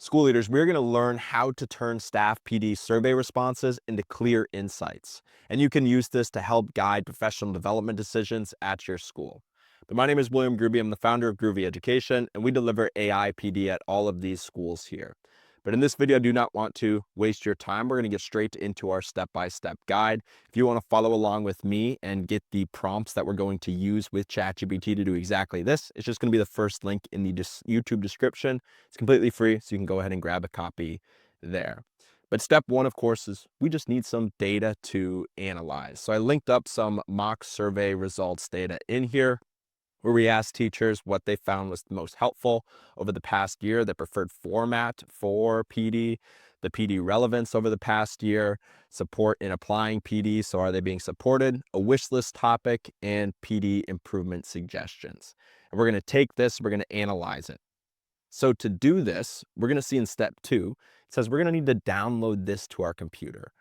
School leaders, we're going to learn how to turn staff PD survey responses into clear insights. And you can use this to help guide professional development decisions at your school. But my name is William Groovy. I'm the founder of Groovy Education, and we deliver AI PD at all of these schools here. But in this video, I do not want to waste your time. We're going to get straight into our step-by-step guide. If you want to follow along with me and get the prompts that we're going to use with ChatGPT to do exactly this, it's just going to be the first link in the YouTube description. It's completely free, so you can go ahead and grab a copy there. But step one, of course, is we just need some data to analyze. So I linked up some mock survey results data in here, where we asked teachers what they found was the most helpful over the past year, the preferred format for PD, the PD relevance over the past year, support in applying PD, so are they being supported, a wish list topic, and PD improvement suggestions. And we're going to take this, we're going to analyze it. So to do this, we're going to see in step 2, it says we're going to need to download this to our computer.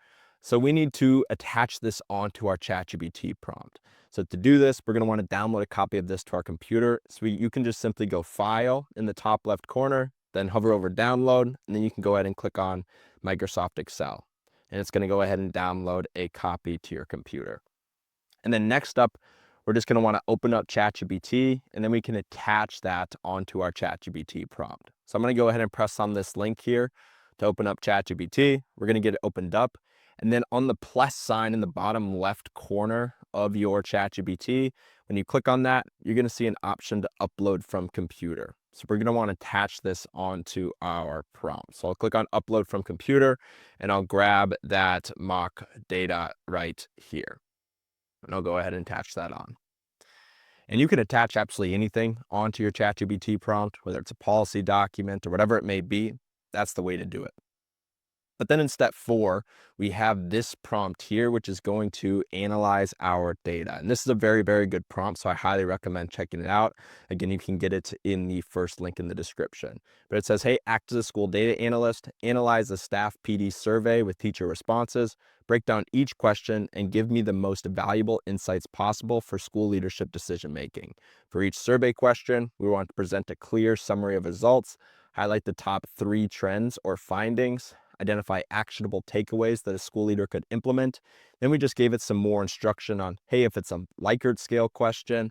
So we need to attach this onto our ChatGPT prompt. So to do this, we're going to want to download a copy of this to our computer. So you can just simply go File in the top left corner, then hover over Download, and then you can go ahead and click on Microsoft Excel. And it's going to go ahead and download a copy to your computer. And then next up, we're just going to want to open up ChatGPT, and then we can attach that onto our ChatGPT prompt. So I'm going to go ahead and press on this link here to open up ChatGPT. We're going to get it opened up. And then on the plus sign in the bottom left corner of your ChatGPT, when you click on that, you're going to see an option to upload from computer. So we're going to want to attach this onto our prompt. So I'll click on Upload from Computer, and I'll grab that mock data right here. And I'll go ahead and attach that on. And you can attach absolutely anything onto your ChatGPT prompt, whether it's a policy document or whatever it may be. That's the way to do it. But then in step 4, we have this prompt here, which is going to analyze our data. And this is a very, very good prompt, so I highly recommend checking it out. Again, you can get it in the first link in the description. But it says, hey, act as a school data analyst, analyze the staff PD survey with teacher responses, break down each question, and give me the most valuable insights possible for school leadership decision-making. For each survey question, we want to present a clear summary of results, highlight the top 3 trends or findings, identify actionable takeaways that a school leader could implement. Then we just gave it some more instruction on, hey, if it's a Likert scale question,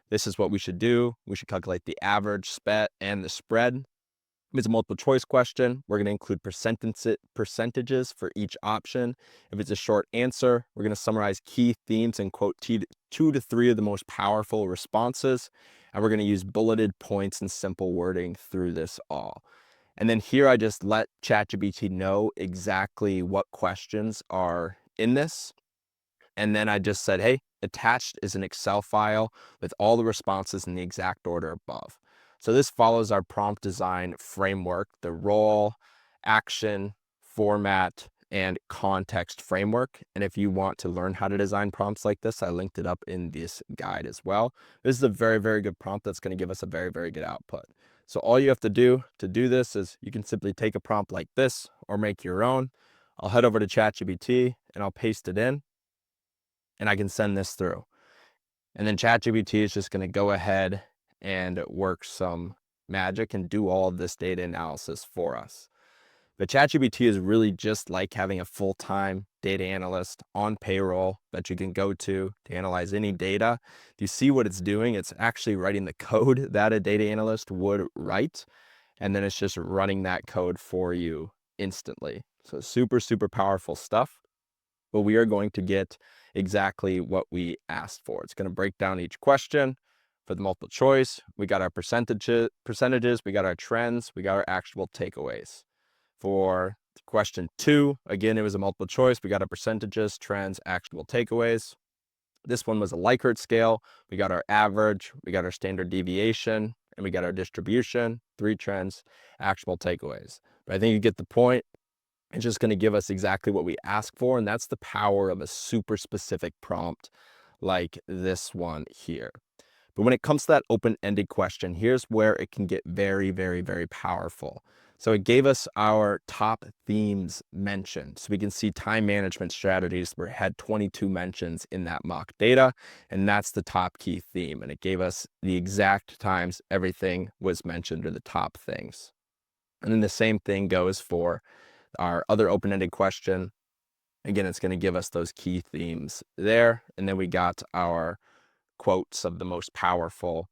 this is what we should do. We should calculate the average, SPET, and the spread. If it's a multiple choice question, we're going to include percentages for each option. If it's a short answer, we're going to summarize key themes and quote 2 to 3 of the most powerful responses. And we're going to use bulleted points and simple wording through this all. And then here I just let ChatGPT know exactly what questions are in this. And then I just said, hey, attached is an Excel file with all the responses in the exact order above. So this follows our prompt design framework, the role, action, format, and context framework. And if you want to learn how to design prompts like this, I linked it up in this guide as well. This is a very, very good prompt that's going to give us a very, very good output. So all you have to do this is you can simply take a prompt like this or make your own. I'll head over to ChatGPT and I'll paste it in, and I can send this through. And then ChatGPT is just going to go ahead and work some magic and do all of this data analysis for us. But ChatGPT is really just like having a full-time data analyst on payroll that you can go to analyze any data. You see what it's doing? It's actually writing the code that a data analyst would write, and then it's just running that code for you instantly. So super, super powerful stuff. But we are going to get exactly what we asked for. It's going to break down each question. For the multiple choice, we got our percentages, we got our trends, we got our actual takeaways. For question 2, again, it was a multiple choice. We got our percentages, trends, actual takeaways. This one was a Likert scale. We got our average, we got our standard deviation, and we got our distribution, 3 trends, actual takeaways. But I think you get the point. It's just going to give us exactly what we ask for, and that's the power of a super specific prompt like this one here. But when it comes to that open-ended question, here's where it can get very, very, very powerful. So it gave us our top themes mentioned. So we can see time management strategies where it had 22 mentions in that mock data, and that's the top key theme. And it gave us the exact times everything was mentioned, or the top things. And then the same thing goes for our other open-ended question. Again, it's going to give us those key themes there. And then we got our quotes of the most powerful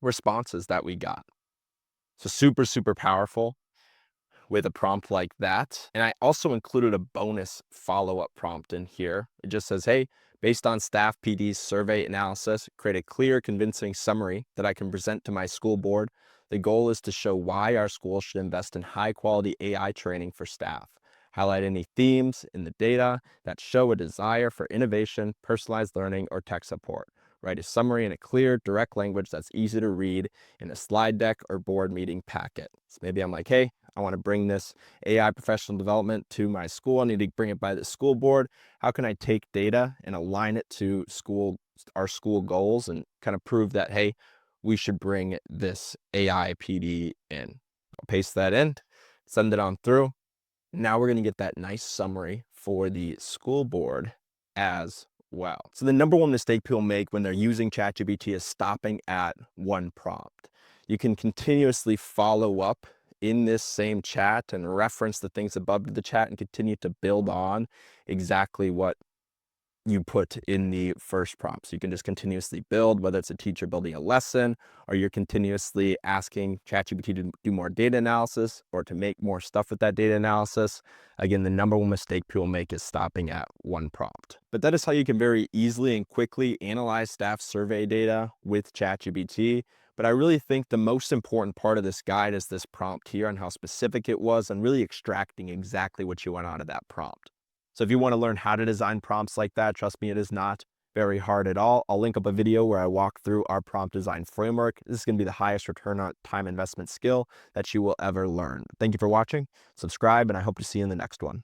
responses that we got. So super, super powerful with a prompt like that. And I also included a bonus follow-up prompt in here. It just says, hey, based on staff PD's survey analysis, create a clear, convincing summary that I can present to my school board. The goal is to show why our school should invest in high-quality AI training for staff. Highlight any themes in the data that show a desire for innovation, personalized learning, or tech support. Write a summary in a clear, direct language that's easy to read in a slide deck or board meeting packet. So maybe I'm like, hey, I want to bring this AI professional development to my school. I need to bring it by the school board. How can I take data and align it to our school goals and kind of prove that, hey, we should bring this AI PD in? I'll paste that in, send it on through. Now we're going to get that nice summary for the school board as well. So the number one mistake people make when they're using ChatGPT is stopping at one prompt. You can continuously follow up in this same chat and reference the things above the chat and continue to build on exactly what you put in the first prompt. So you can just continuously build, whether it's a teacher building a lesson, or you're continuously asking ChatGPT to do more data analysis or to make more stuff with that data analysis. Again, the number one mistake people make is stopping at one prompt. But that is how you can very easily and quickly analyze staff survey data with ChatGPT. But I really think the most important part of this guide is this prompt here and how specific it was and really extracting exactly what you want out of that prompt. So if you want to learn how to design prompts like that, trust me, it is not very hard at all. I'll link up a video where I walk through our prompt design framework. This is going to be the highest return on time investment skill that you will ever learn. Thank you for watching, subscribe, and I hope to see you in the next one.